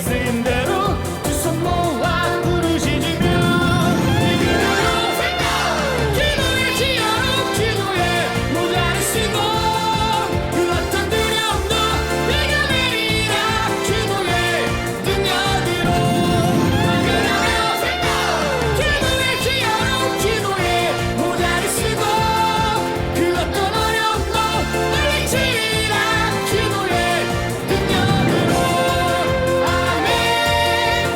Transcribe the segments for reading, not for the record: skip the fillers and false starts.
쓰인 대로 두 손 모아 부르짖으며 기도의 지혜로 기도의 모자를 쓰고 그 어떤 두려움도 내려내리라 기도의 능력으로 기도의 지혜로 기도의 모자를 쓰고 그 어떤 어려움도 물리치리라 기도의 능력으로 아멘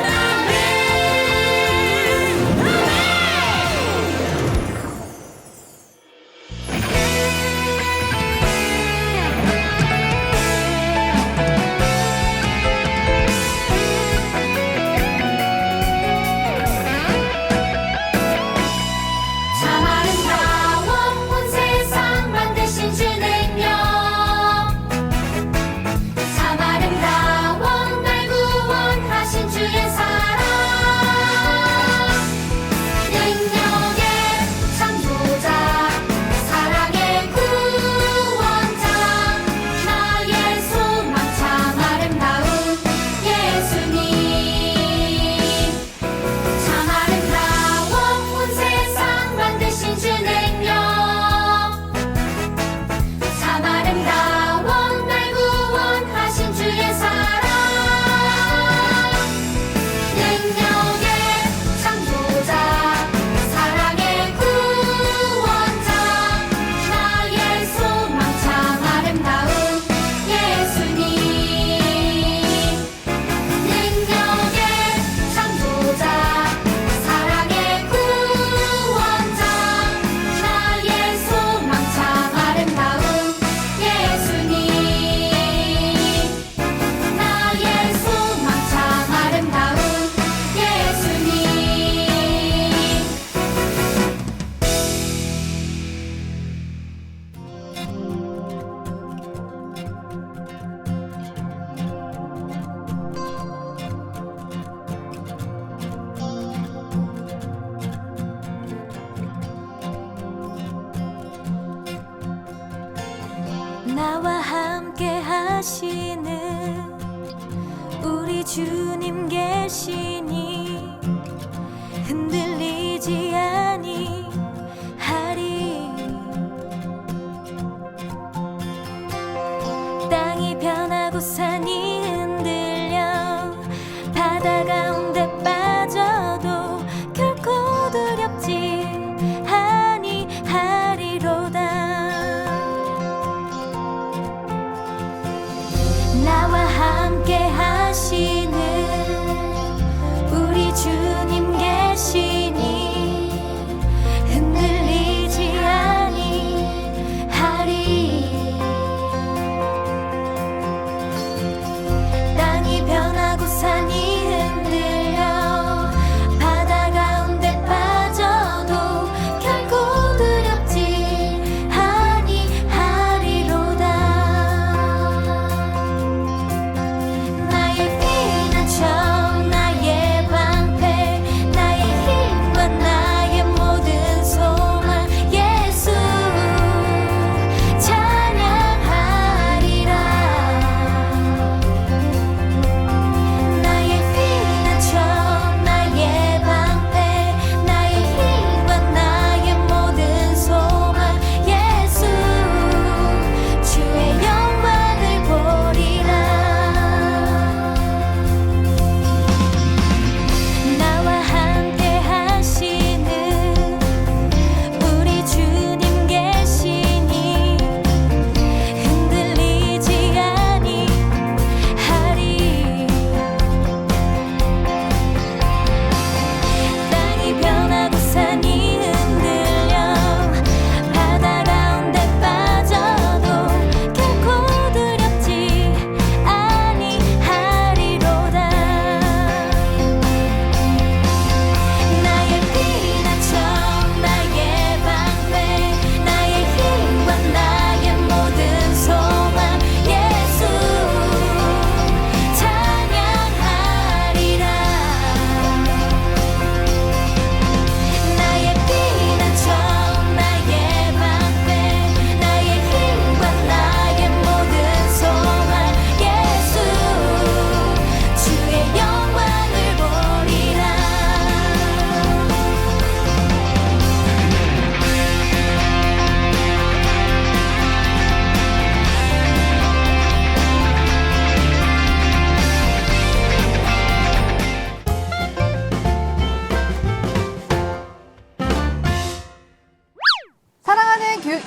아멘 참 아름다워 온 세상 만드신 주 능력 참 아름다워 날 구원하신 주의 사랑 능력의 창조자 사랑의 구원자 나의 소망 참 아름다운 예수님 참 아름다워 온 세상 만드신 주 능력 참 아름다워 날 구원하신 주의 사랑 능력의 창조자 사랑의 구원자 나의 소망 참 아름다운 예수님 능력의 창조자 사랑의 구원자 나의 소망 참 아름다운 예수님 나의 소망 참 아름다운 예수님 나와 함께 하시는 우리 주님 계시니 흔들리지 아니하리 땅이 변하고 산이 흔들려 바다 가운데 빠져도 결코 두렵지 아니하리로다 나와 함께 하시는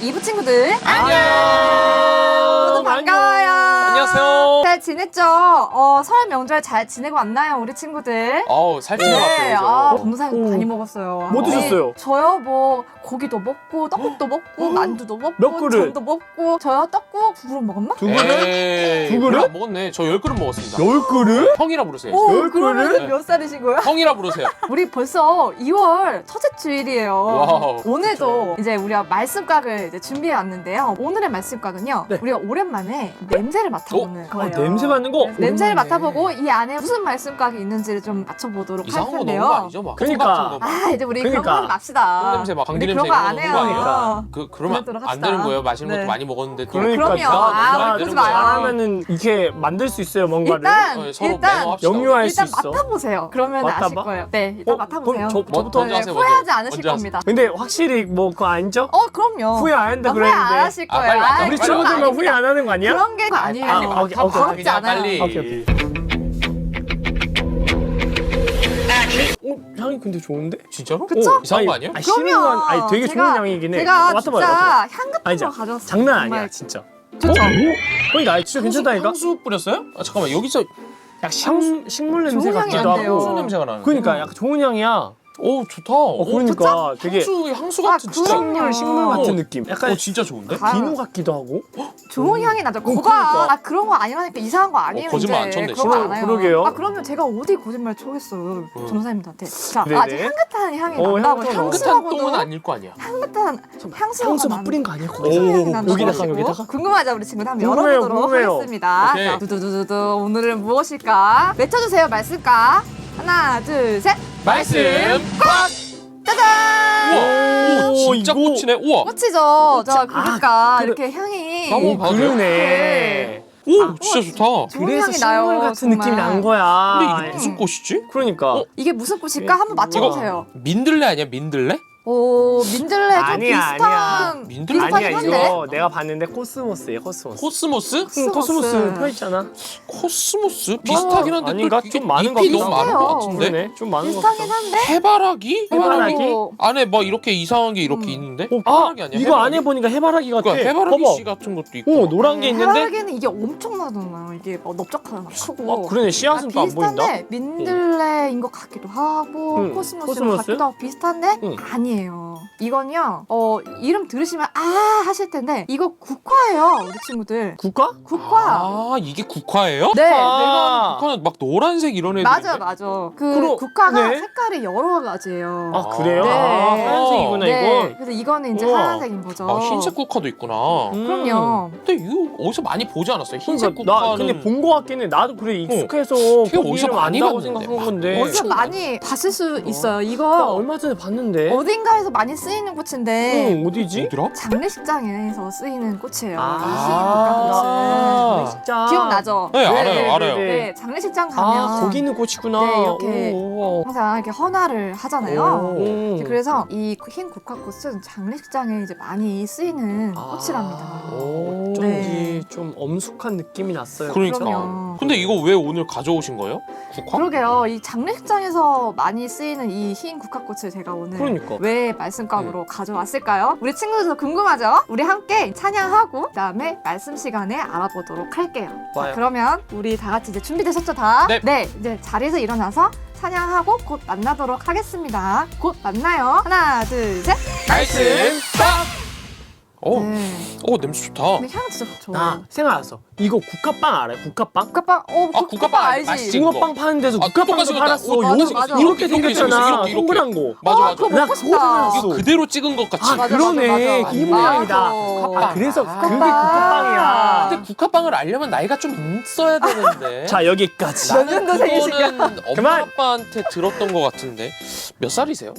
2부 친구들 안녕. 모두 반가워요. 안녕하세요. 잘 지냈죠? 설 명절 잘 지내고 왔나요, 우리 친구들? 살 찌는 것 같아요. 동사님 많이 먹었어요. 뭐 드셨어요? 저요 뭐 고기도 먹고 떡국도 먹고 만두도 먹고 몇 그릇? 전도 먹고 저요 떡국 두 그릇 먹었나? 두 그릇? 두 두 그릇? 안 먹었네. 저 10그릇 먹었습니다. 10그릇? 형이라 부르세요. 오, 열 그러면 그릇? 몇 살이시고요? 형이라 부르세요. 우리 벌써 2월 첫째 주일이에요. 와우. 오늘도 이제 우리가 말씀각을 이제 준비해 왔는데요. 오늘의 말씀각은요. 네. 우리가 오랜만에 냄새를 맡아보는 거예요. 냄새 맡는 거? 그래서 냄새를 오랜만에. 맡아보고 이 안에 무슨 말씀각이 있는지를 좀 맞춰보도록 할 이상한 거 넣은 거 텐데요. 아니죠? 막 그러니까. 콩 같은 거 막. 아 이제 우리 그런 그러니까. 거 하지 맙시다. 똥 냄새 막 방귀 우리 냄새 그런 거 안 이런 해요. 거 넣은 거 그러니까. 그러면 그러도록 안 합시다. 되는 거예요. 맛있는 네. 것도 많이 먹었는데 또. 그러니까. 그럼요. 아, 그러지 되는 거야. 마요. 잘하면은 이렇게 만들 수 있어요, 뭔가를. 일단 서로 일단 메모합시다. 영유할 수 일단 있어. 맡아보세요. 그러면 맡아봐? 아실 거예요. 네, 일단 맡아보세요. 그럼 저부터 먼저 하세요, 후회하지 먼저. 않으실 먼저 겁니다. 근데 확실히 뭐 그거 아니죠? 그럼요. 후회 안 한다 후회 안 그랬는데. 하실 아, 거예요. 빨리 맡아. 아이, 우리 빨리 그런 거 친구들만 후회 아닙니다. 안 하는 거 아니야? 그런 게 아니에요. 빨리 맡아. 오케이, 오케이. 부럽지 않아요. 빨리. 오케이. 향이 근데 좋은데? 진짜로? 그쵸? 이상한 거 아니에요? 아니, 싫은 건 아니 되게 좋은 향이긴 해. 제가 맡아봐요, 진짜 맡아봐요. 향 같은 아니죠. 거 가져왔어요. 장난 아니야, 정말 진짜. 좋죠? 그러니까 아니, 진짜 괜찮다니까? 향수 뿌렸어요? 아 잠깐만 여기서 약 식물 냄새 좋은 향이 같기도 안 돼요. 향수 하고. 냄새가 나는데. 그러니까 약간 좋은 향이야. 오 좋다. 그러니까 되게 향수 같은 진짜. 그럼요. 식물 같은 느낌. 약간 진짜 좋은데? 가- 비누 같기도 하고. 좋은 향이 나죠. 거봐. 그러니까. 그런 거 아니라니까 이상한 거 아니에요. 거짓말 이제. 안 쳤네, 그런 거 진짜. 안 해요. 그러게요. 그러면 제가 어디 거짓말 쳐겠어요. 전사님들한테. 자, 네네. 아직 향긋한 향이 어, 난다고 향긋한 향수라고도 똥은 아닐 거 아니야. 향긋한 향수가 향수 막 뿌린 거 아니야? 향이 난다고 여기다가 하시고. 여기다가? 궁금하죠 우리 친구들 한번 궁금해요, 열어보도록 궁금해요. 하겠습니다. 오케이. 자, 두두두두두 오늘은 무엇일까? 외쳐주세요 말씀까. 하나 둘 셋. 말씀 꽉! 짜잔! 우와. 오 진짜 이거- 꽃이네. 우와. 꽃이죠. 자 그러니까 그래. 이렇게 향이 오, 오, 그러네. 네. 오 진짜 좋다. 좋은 그래서 향이 나요. 식물 같은 정말. 느낌이 난 거야. 근데 이게 무슨 꽃이지? 그러니까. 이게 무슨 꽃일까? 한번 맞춰보세요. 민들레 아니야? 민들레? 오 민들레 좀 아니야, 비슷한 아니야. 민들레 비슷하긴 아니야 한데. 이거 내가 봤는데 코스모스예요, 코스모스. 코스모스? 응, 코스모스 펴 있잖아. 코스모스? 비슷하긴 한데 아닌가? 또 이게 좀 많은 것 잎이 같기도 너무 많은 하고. 것 같은데? 그러네. 좀 많은 것 비슷하긴 같아. 한데. 해바라기? 해바라기? 오, 안에 뭐 이렇게 이상한 게 이렇게 있는데? 아, 해바라기 아니야? 이거 안에 보니까 해바라기 같아. 그러니까 해바라기 봐봐. 씨 같은 것도 있고. 오, 노란 게 있는데. 해바라기는 이게 엄청나잖아요. 이게 막 넓적하다 막 크고. 그러네. 씨앗은 또 안 보인다. 비슷한데 민들레인 것 같기도 하고 응. 코스모스 코스모스? 같기도 하고 비슷한데 응. 아니에요. 이건요. 이름 들으시면 아 하실 텐데 이거 국화예요, 우리 친구들. 국화? 국화. 아 이게 국화예요? 네, 아, 국화는 막 노란색 이런 애들. 맞아, 맞아. 그 그럼, 국화가 네. 색깔이 여러 가지예요. 아, 그래요? 네. 아, 하얀색이구나 네, 이건. 그래서 이거는 이제 우와. 하얀색인 거죠. 아 흰색 국화도 있구나. 그럼요. 근데 이거 어디서 많이 보지 않았어요? 흰색 그러니까 나 국화는. 근데 본 거 같긴 해. 나도 그래 익숙해서 걔 거기 어디서 이름 많이 안다고 봤는데. 생각한 건데. 어디서 많이 봤을 수 있어요. 나 이거 얼마 전에 봤는데. 어딘가에서 많이 쓰이는 꽃인데 응, 어디지? 어디라? 장례식장에서 쓰이는 꽃이에요. 아. 이 흰 국화꽃은. 진짜. 기억나죠? 네, 알아요, 알아요. 네, 장례식장 가면 아, 거기 있는 꽃이구나. 네, 이렇게. 오, 오. 항상 이렇게 헌화를 하잖아요. 오. 그래서 이 흰 국화꽃은 장례식장에 이제 많이 쓰이는 아. 꽃이랍니다. 어쩐지 네. 좀 엄숙한 느낌이 났어요. 그러니까. 그럼요. 근데 이거 왜 오늘 가져오신 거예요? 국화? 그러게요. 이 장례식장에서 많이 쓰이는 이 흰 국화꽃을 제가 오늘 그러니까. 왜 말씀감으로 가져왔을까요? 우리 친구들도 궁금하죠? 우리 함께 찬양하고 그다음에 말씀 시간에 알아보도록 할게요. 자, 좋아요. 그러면 우리 다 같이 이제 준비되셨죠, 다? 네. 이제 자리에서 일어나서 찬양하고 곧 만나도록 하겠습니다. 곧 만나요. 하나, 둘, 셋. 말씀 딱! 네. 냄새 좋다. 근데 향 진짜 좋죠. 나 생각났어. 이거 국화빵 알아요? 국화빵? 국화빵, 국화빵 알지? 맛있지? 붕어빵 파는 데서 아, 국화빵도 똑같이 팔았어. 생겼다. 맞아, 요- 맞아. 이렇게 이렇게 생겼잖아. 생겼어, 이렇게. 동그란 거. 맞아, 맞아. 그거 나 먹고 그거 싶다. 생각났어. 이거 그대로 찍은 것 같이. 아, 그러네. 맞아. 이 모양이다. 맞아. 아, 그래서 그게 국화빵. 국화빵이야. 근데 국화빵을 알려면 나이가 좀 있어야 되는데. 자, 여기까지. 몇 년도생이신가? 그거는 엄마 그만. 아빠한테 들었던 것 같은데. 몇 살이세요?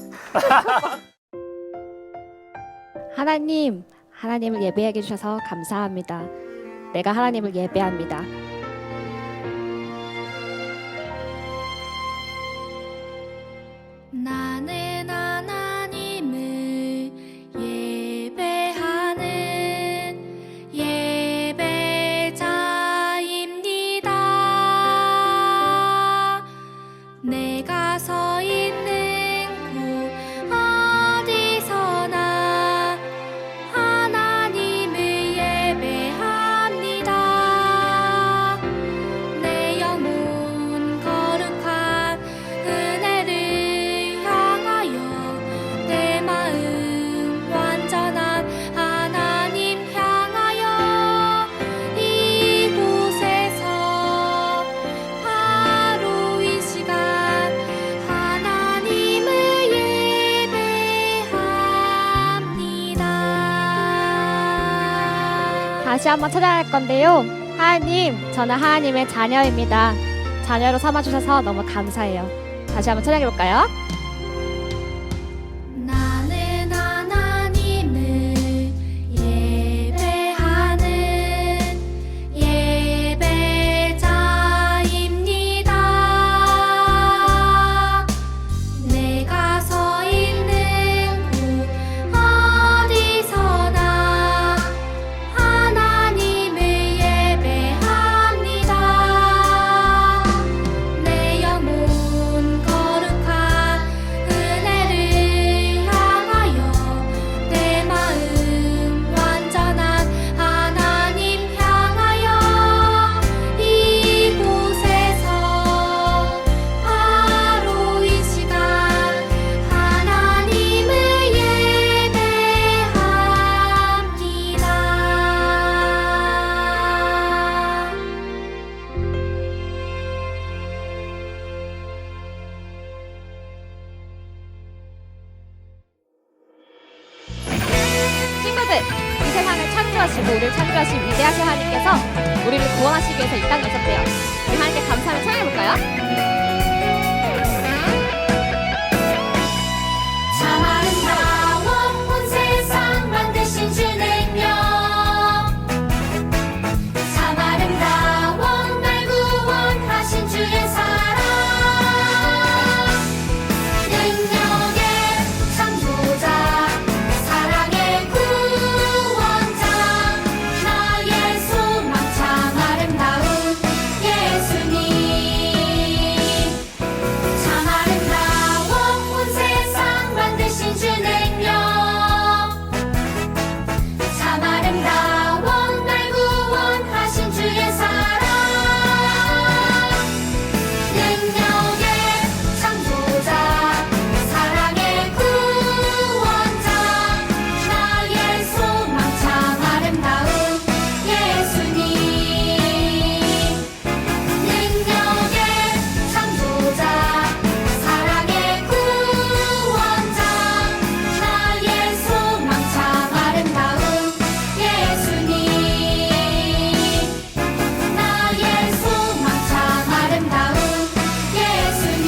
하나님을 예배하게 해주셔서 감사합니다. 내가 하나님을 예배합니다. 나는 하나님을 예배하는 예배자입니다. 내가 서 있는 곳 어디서나 하나님을 다시 한번 찾아갈 건데요. 하나님, 저는 하나님의 자녀입니다. 자녀로 삼아주셔서 너무 감사해요. 다시 한번 찬양해볼까요? 나는 하나님을 예배하는 예배자입니다. 내가 서 있는 곳 어디서나 하나님을 예배합니다. 내 영혼 거룩한 은혜를 향하여 내 마음 완전한 하나님 향하여 이곳에서 바로 이 시간 하나님을 예배합니다. 친구들, 이 세상을 창조하시고 우리를 창조하신 위대하신 하나님께서 우리를 구원하시기 위해서 이 땅에 오셨대요. 우리 하나님께 감사하며 찬양해볼까요? 참 아름다워 온 세상 만드신 주 능력 참 아름다워 날 구원하신 주의 사랑 능력의 창조자 사랑의 구원자 나의 소망 참 아름다운 예수님 참 아름다워 온 세상 만드신 주 능력 참 아름다워 날 구원하신 주의 사랑 능력의 창조자 사랑의 구원자 나의 소망 참 아름다운 예수님 능력의 창조자 사랑의 구원자 나의 소망 참 아름다운 예수님 나의 소망 참 아름다운 예수님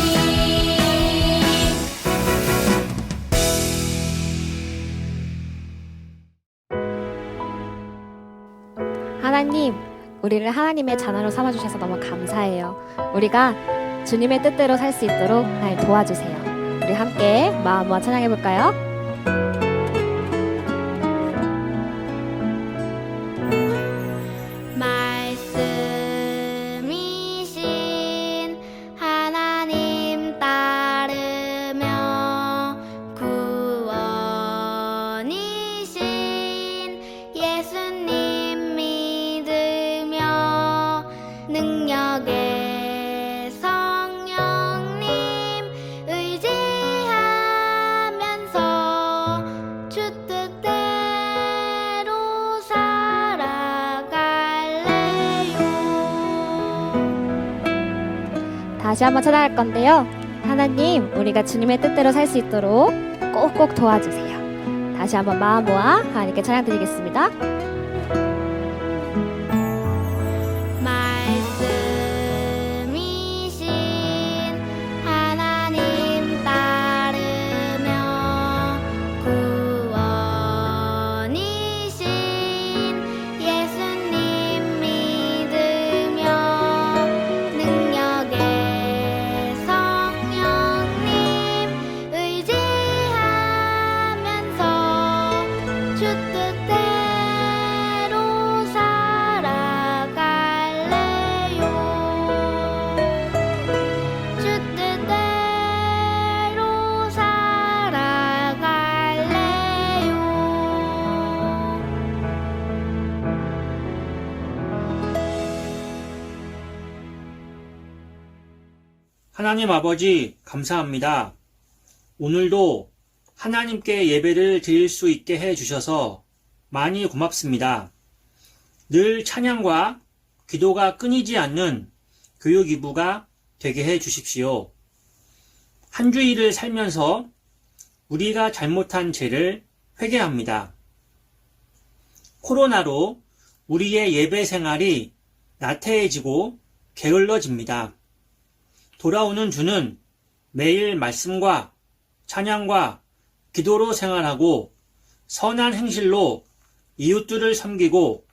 하나님, 우리를 하나님의 자녀로 삼아주셔서 너무 감사해요. 우리가 주님의 뜻대로 살 수 있도록 하나님 도와주세요. 우리 함께 마음 모아 찬양해볼까요? 말씀이신 하나님 따르며 구원이신 예수님 믿으며 능력의 성령님 의지하면서 주 뜻대로 살아갈래요. 다시 한번 찾아갈 건데요. 하나님, 우리가 주님의 뜻대로 살 수 있도록 꼭꼭 도와주세요. 다시 한번 마음 모아 하나님께 찬양 드리겠습니다. 말씀이신 하나님 따르며 구원이신 예수님 믿으며 능력의 성령님 의지하면서 주 뜻대로 살아갈래요. 주 뜻대로 살아갈래요. 하나님 아버지, 감사합니다. 오늘도 하나님께 예배를 드릴 수 있게 해주셔서 많이 고맙습니다. 늘 찬양과 기도가 끊이지 않는 교육 이부가 되게 해주십시오. 한 주일을 살면서 우리가 잘못한 죄를 회개합니다. 코로나로 우리의 예배 생활이 나태해지고 게을러집니다. 돌아오는 주는 매일 말씀과 찬양과 기도로 생활하고 선한 행실로 이웃들을 섬기고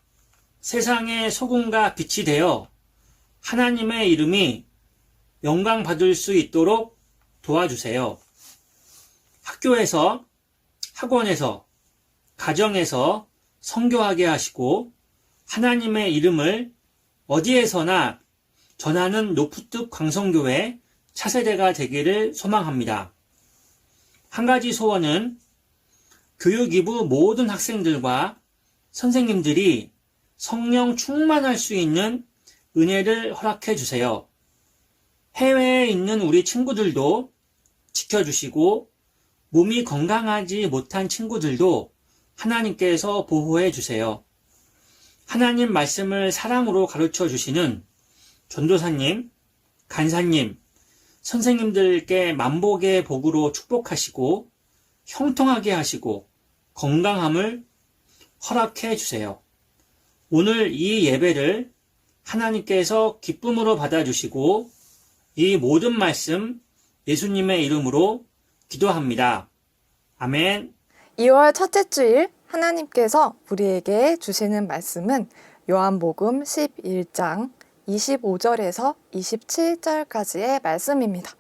세상의 소금과 빛이 되어 하나님의 이름이 영광 받을 수 있도록 도와주세요. 학교에서, 학원에서, 가정에서 선교하게 하시고 하나님의 이름을 어디에서나 전하는 노푸특 광성교회 차세대가 되기를 소망합니다. 한 가지 소원은 교육이부 모든 학생들과 선생님들이 성령 충만할 수 있는 은혜를 허락해 주세요. 해외에 있는 우리 친구들도 지켜주시고 몸이 건강하지 못한 친구들도 하나님께서 보호해 주세요. 하나님 말씀을 사랑으로 가르쳐 주시는 전도사님, 간사님, 선생님들께 만복의 복으로 축복하시고 형통하게 하시고 건강함을 허락해 주세요. 오늘 이 예배를 하나님께서 기쁨으로 받아주시고 이 모든 말씀 예수님의 이름으로 기도합니다. 아멘. 2월 첫째 주일 하나님께서 우리에게 주시는 말씀은 요한복음 11장 25절에서 27절까지의 말씀입니다.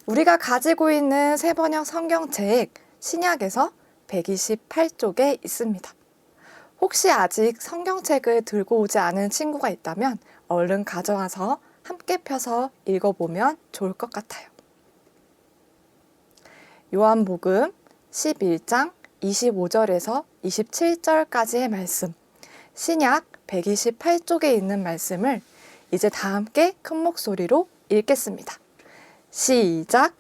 우리가 가지고 있는 새번역 성경책 신약에서 128쪽에 있습니다. 혹시 아직 성경책을 들고 오지 않은 친구가 있다면 얼른 가져와서 함께 펴서 읽어보면 좋을 것 같아요. 요한복음 11장 25절에서 27절까지의 말씀, 신약 128쪽에 있는 말씀을 이제 다 함께 큰 목소리로 읽겠습니다. 시작!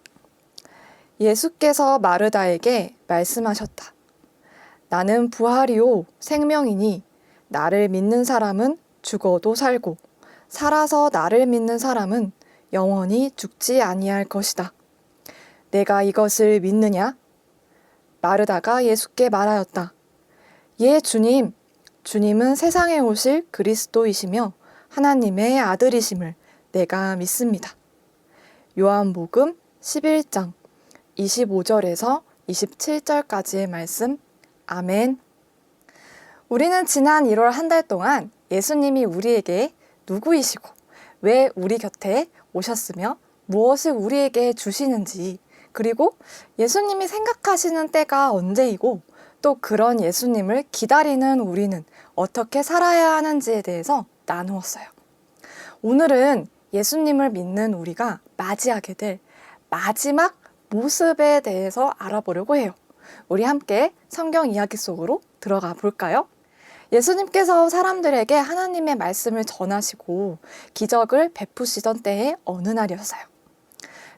예수께서 마르다에게 말씀하셨다. 나는 부활이요 생명이니 나를 믿는 사람은 죽어도 살고 살아서 나를 믿는 사람은 영원히 죽지 아니할 것이다. 내가 이것을 믿느냐? 마르다가 예수께 말하였다. 예, 주님. 주님은 세상에 오실 그리스도이시며 하나님의 아들이심을 내가 믿습니다. 요한복음 11장 25절에서 27절까지의 말씀. 아멘. 우리는 지난 1월 한 달 동안 예수님이 우리에게 누구이시고 왜 우리 곁에 오셨으며 무엇을 우리에게 주시는지, 그리고 예수님이 생각하시는 때가 언제이고 또 그런 예수님을 기다리는 우리는 어떻게 살아야 하는지에 대해서 나누었어요. 오늘은 예수님을 믿는 우리가 맞이하게 될 마지막 모습에 대해서 알아보려고 해요. 우리 함께 성경 이야기 속으로 들어가 볼까요? 예수님께서 사람들에게 하나님의 말씀을 전하시고 기적을 베푸시던 때의 어느 날이었어요.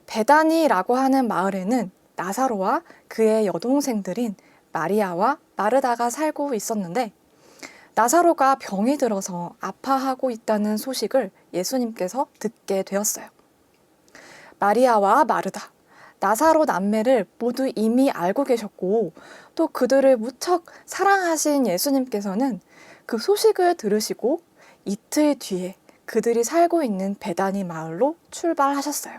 베다니라고 하는 마을에는 나사로와 그의 여동생들인 마리아와 마르다가 살고 있었는데, 나사로가 병이 들어서 아파하고 있다는 소식을 예수님께서 듣게 되었어요. 마리아와 마르다, 나사로 남매를 모두 이미 알고 계셨고 또 그들을 무척 사랑하신 예수님께서는 그 소식을 들으시고 이틀 뒤에 그들이 살고 있는 베다니 마을로 출발하셨어요.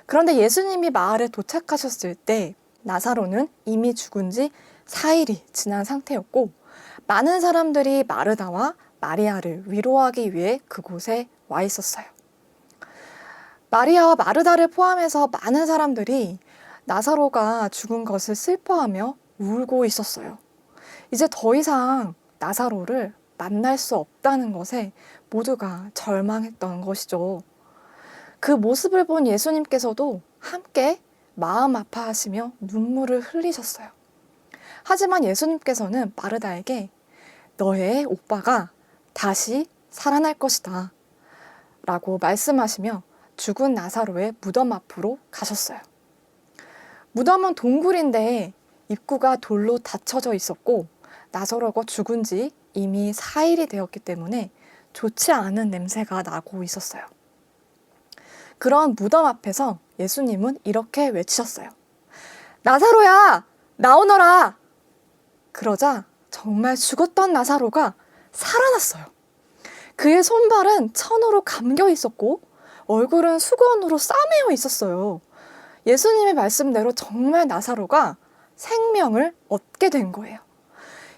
그런데 예수님이 마을에 도착하셨을 때 나사로는 이미 죽은 지 4일이 지난 상태였고 많은 사람들이 마르다와 마리아를 위로하기 위해 그곳에 와 있었어요. 마리아와 마르다를 포함해서 많은 사람들이 나사로가 죽은 것을 슬퍼하며 울고 있었어요. 이제 더 이상 나사로를 만날 수 없다는 것에 모두가 절망했던 것이죠. 그 모습을 본 예수님께서도 함께 마음 아파하시며 눈물을 흘리셨어요. 하지만 예수님께서는 마르다에게 너의 오빠가 다시 살아날 것이다 라고 말씀하시며 죽은 나사로의 무덤 앞으로 가셨어요. 무덤은 동굴인데 입구가 돌로 닫혀져 있었고 나사로가 죽은 지 이미 4일이 되었기 때문에 좋지 않은 냄새가 나고 있었어요. 그런 무덤 앞에서 예수님은 이렇게 외치셨어요. 나사로야, 나오너라! 그러자 정말 죽었던 나사로가 살아났어요. 그의 손발은 천으로 감겨 있었고 얼굴은 수건으로 싸매어 있었어요. 예수님의 말씀대로 정말 나사로가 생명을 얻게 된 거예요.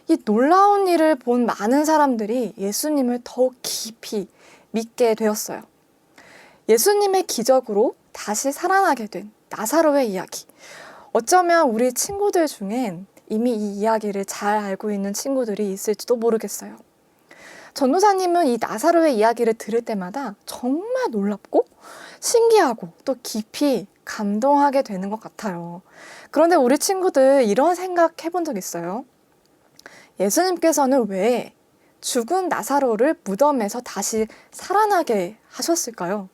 이 놀라운 일을 본 많은 사람들이 예수님을 더욱 깊이 믿게 되었어요. 예수님의 기적으로 다시 살아나게 된 나사로의 이야기. 어쩌면 우리 친구들 중엔 이미 이 이야기를 잘 알고 있는 친구들이 있을지도 모르겠어요. 전도사님은 이 나사로의 이야기를 들을 때마다 정말 놀랍고 신기하고 또 깊이 감동하게 되는 것 같아요. 그런데 우리 친구들 이런 생각 해본 적 있어요? 예수님께서는 왜 죽은 나사로를 무덤에서 다시 살아나게 하셨을까요?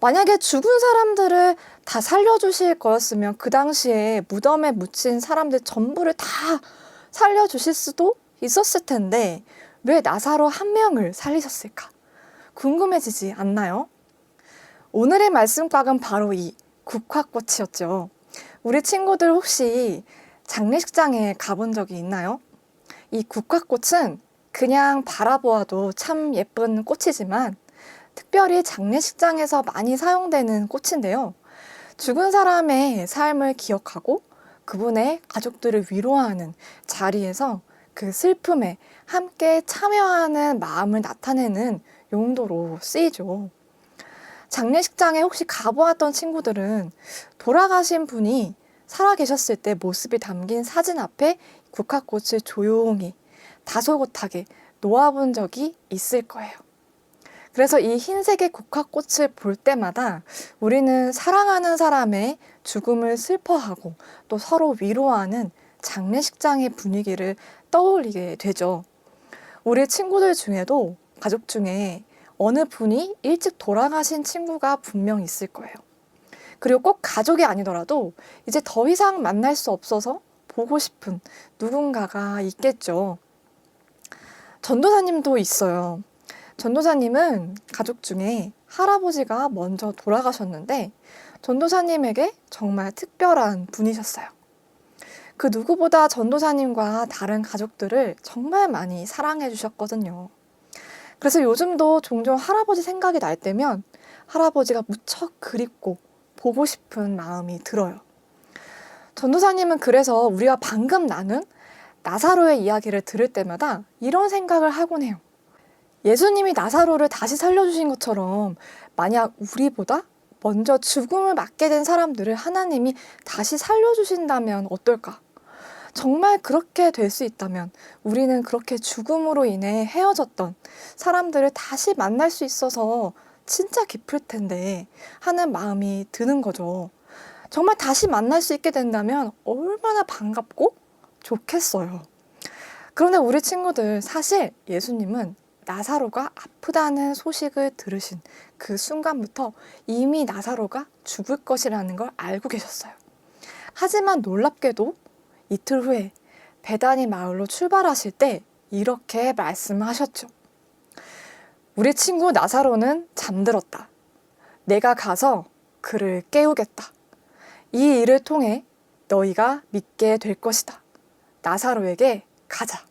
만약에 죽은 사람들을 다 살려주실 거였으면 그 당시에 무덤에 묻힌 사람들 전부를 다 살려주실 수도 있었을 텐데 왜 나사로 한 명을 살리셨을까? 궁금해지지 않나요? 오늘의 말씀각은 바로 이 국화꽃이었죠. 우리 친구들 혹시 장례식장에 가본 적이 있나요? 이 국화꽃은 그냥 바라보아도 참 예쁜 꽃이지만 특별히 장례식장에서 많이 사용되는 꽃인데요. 죽은 사람의 삶을 기억하고 그분의 가족들을 위로하는 자리에서 그 슬픔에 함께 참여하는 마음을 나타내는 용도로 쓰이죠. 장례식장에 혹시 가보았던 친구들은 돌아가신 분이 살아계셨을 때 모습이 담긴 사진 앞에 국화꽃을 조용히 다소곳하게 놓아본 적이 있을 거예요. 그래서 이 흰색의 국화꽃을 볼 때마다 우리는 사랑하는 사람의 죽음을 슬퍼하고 또 서로 위로하는 장례식장의 분위기를 떠올리게 되죠. 우리 친구들 중에도 가족 중에 어느 분이 일찍 돌아가신 친구가 분명 있을 거예요. 그리고 꼭 가족이 아니더라도 이제 더 이상 만날 수 없어서 보고 싶은 누군가가 있겠죠. 전도사님도 있어요. 전도사님은 가족 중에 할아버지가 먼저 돌아가셨는데 전도사님에게 정말 특별한 분이셨어요. 그 누구보다 전도사님과 다른 가족들을 정말 많이 사랑해 주셨거든요. 그래서 요즘도 종종 할아버지 생각이 날 때면 할아버지가 무척 그립고 보고 싶은 마음이 들어요. 전도사님은 그래서 우리가 방금 나눈 나사로의 이야기를 들을 때마다 이런 생각을 하곤 해요. 예수님이 나사로를 다시 살려주신 것처럼 만약 우리보다 먼저 죽음을 맞게 된 사람들을 하나님이 다시 살려주신다면 어떨까? 정말 그렇게 될 수 있다면 우리는 그렇게 죽음으로 인해 헤어졌던 사람들을 다시 만날 수 있어서 진짜 기쁠 텐데 하는 마음이 드는 거죠. 정말 다시 만날 수 있게 된다면 얼마나 반갑고 좋겠어요. 그런데 우리 친구들 사실 예수님은 나사로가 아프다는 소식을 들으신 그 순간부터 이미 나사로가 죽을 것이라는 걸 알고 계셨어요. 하지만 놀랍게도 이틀 후에 베다니 마을로 출발하실 때 이렇게 말씀하셨죠. 우리 친구 나사로는 잠들었다. 내가 가서 그를 깨우겠다. 이 일을 통해 너희가 믿게 될 것이다. 나사로에게 가자.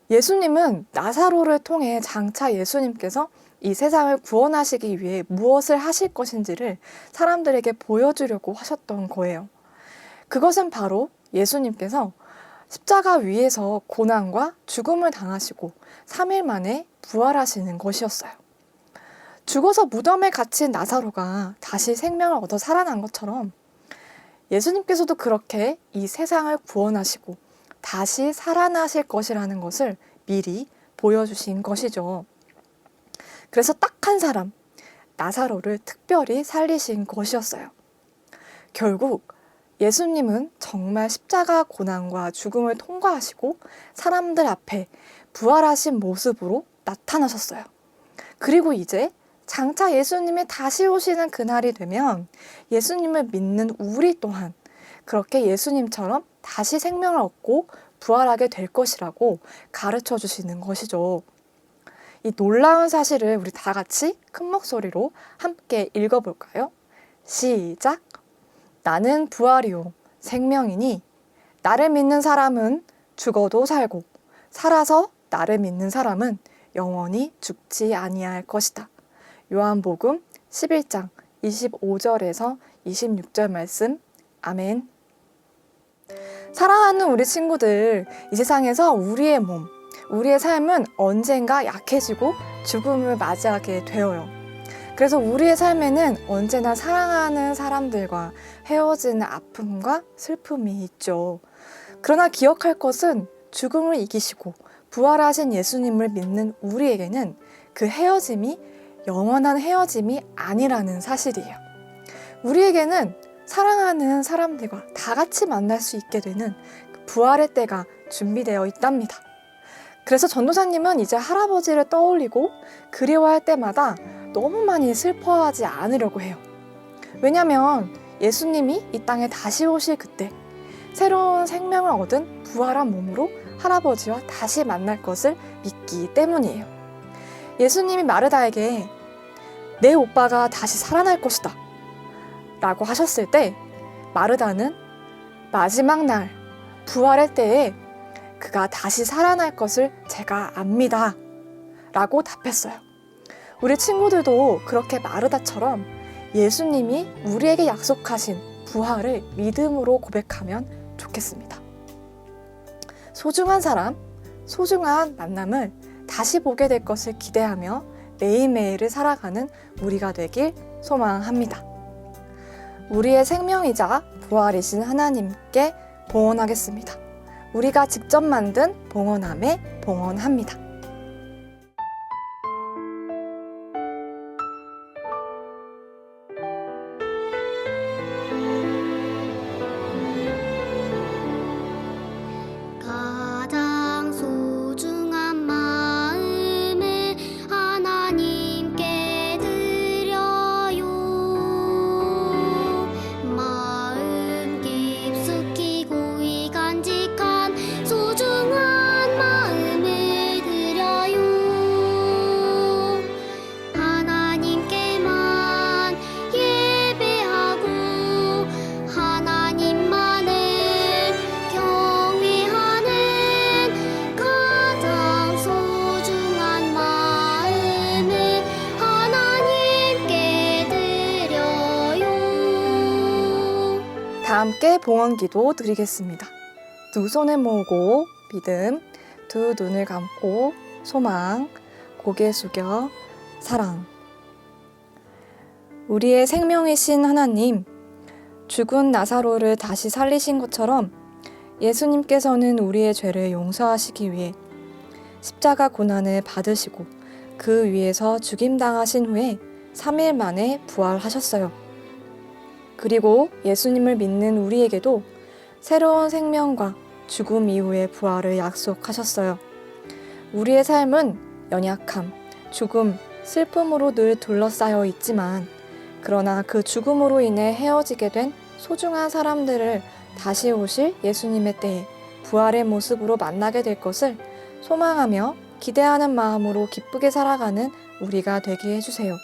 예수님은 나사로를 통해 장차 예수님께서 이 세상을 구원하시기 위해 무엇을 하실 것인지를 사람들에게 보여주려고 하셨던 거예요. 그것은 바로 예수님께서 십자가 위에서 고난과 죽음을 당하시고 3일 만에 부활하시는 것이었어요. 죽어서 무덤에 갇힌 나사로가 다시 생명을 얻어 살아난 것처럼 예수님께서도 그렇게 이 세상을 구원하시고 다시 살아나실 것이라는 것을 미리 보여주신 것이죠. 그래서 딱 한 사람, 나사로를 특별히 살리신 것이었어요. 결국 예수님은 정말 십자가 고난과 죽음을 통과하시고 사람들 앞에 부활하신 모습으로 나타나셨어요. 그리고 이제 장차 예수님이 다시 오시는 그날이 되면 예수님을 믿는 우리 또한 그렇게 예수님처럼 다시 생명을 얻고 부활하게 될 것이라고 가르쳐 주시는 것이죠. 이 놀라운 사실을 우리 다 같이 큰 목소리로 함께 읽어볼까요? 시작! 나는 부활이요 생명이니 나를 믿는 사람은 죽어도 살고 살아서 나를 믿는 사람은 영원히 죽지 아니할 것이다. 요한복음 11장 25절에서 26절 말씀. 아멘. 사랑하는 우리 친구들, 이 세상에서 우리의 몸, 우리의 삶은 언젠가 약해지고 죽음을 맞이하게 되어요. 그래서 우리의 삶에는 언제나 사랑하는 사람들과 헤어지는 아픔과 슬픔이 있죠. 그러나 기억할 것은 죽음을 이기시고 부활하신 예수님을 믿는 우리에게는 그 헤어짐이 영원한 헤어짐이 아니라는 사실이에요. 우리에게는 사랑하는 사람들과 다 같이 만날 수 있게 되는 부활의 때가 준비되어 있답니다. 그래서 전도사님은 이제 할아버지를 떠올리고 그리워할 때마다 너무 많이 슬퍼하지 않으려고 해요. 왜냐하면 예수님이 이 땅에 다시 오실 그때 새로운 생명을 얻은 부활한 몸으로 할아버지와 다시 만날 것을 믿기 때문이에요. 예수님이 마르다에게 내 오빠가 다시 살아날 것이다 라고 하셨을 때 마르다는 마지막 날 부활의 때에 그가 다시 살아날 것을 제가 압니다 라고 답했어요. 우리 친구들도 그렇게 마르다처럼 예수님이 우리에게 약속하신 부활을 믿음으로 고백하면 좋겠습니다. 소중한 사람, 소중한 만남을 다시 보게 될 것을 기대하며 매일매일을 살아가는 우리가 되길 소망합니다. 우리의 생명이자 부활이신 하나님께 봉헌하겠습니다. 우리가 직접 만든 봉헌함에 봉헌합니다. 가장 소중한 마음을 하나님께 드려요. 마음 깊숙이 고이 간직한 소중한 마음을 드려요. 하나님께만 예배하고 하나님만을 경외하는 가장 소중한 마음을 하나님께 드려요. 다 함께 봉헌기도 드리겠습니다. 두 손을 모으고 믿음, 두 눈을 감고 소망, 고개 숙여 사랑. 우리의 생명이신 하나님, 죽은 나사로를 다시 살리신 것처럼 예수님께서는 우리의 죄를 용서하시기 위해 십자가 고난을 받으시고 그 위에서 죽임당하신 후에 3일 만에 부활하셨어요. 그리고 예수님을 믿는 우리에게도 새로운 생명과 죽음 이후의 부활을 약속하셨어요. 우리의 삶은 연약함, 죽음, 슬픔으로 늘 둘러싸여 있지만 그러나 그 죽음으로 인해 헤어지게 된 소중한 사람들을 다시 오실 예수님의 때에 부활의 모습으로 만나게 될 것을 소망하며 기대하는 마음으로 기쁘게 살아가는 우리가 되게 해주세요.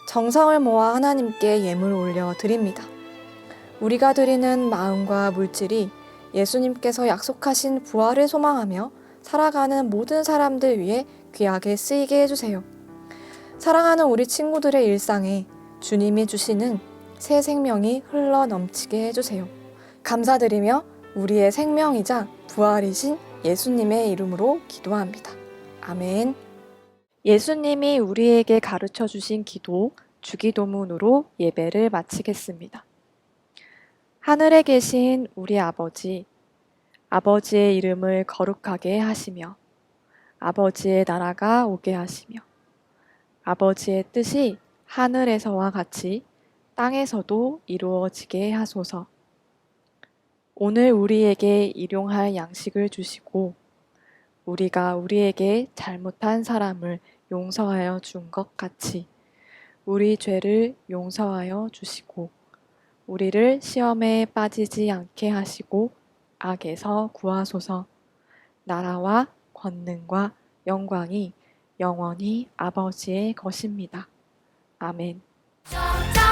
정성을 모아 하나님께 예물 올려 드립니다. 우리가 드리는 마음과 물질이 예수님께서 약속하신 부활을 소망하며 살아가는 모든 사람들 위해 귀하게 쓰이게 해주세요. 사랑하는 우리 친구들의 일상에 주님이 주시는 새 생명이 흘러 넘치게 해주세요. 감사드리며 우리의 생명이자 부활이신 예수님의 이름으로 기도합니다. 아멘. 예수님이 우리에게 가르쳐 주신 기도, 주기도문으로 예배를 마치겠습니다. 하늘에 계신 우리 아버지, 아버지의 이름을 거룩하게 하시며 아버지의 나라가 오게 하시며 아버지의 뜻이 하늘에서와 같이 땅에서도 이루어지게 하소서. 오늘 우리에게 일용할 양식을 주시고 우리가 우리에게 잘못한 사람을 용서하여 준 것 같이 우리 죄를 용서하여 주시고 우리를 시험에 빠지지 않게 하시고 악에서 구하소서. 나라와 권능과 영광이 영원히 아버지의 것입니다. 아멘. 점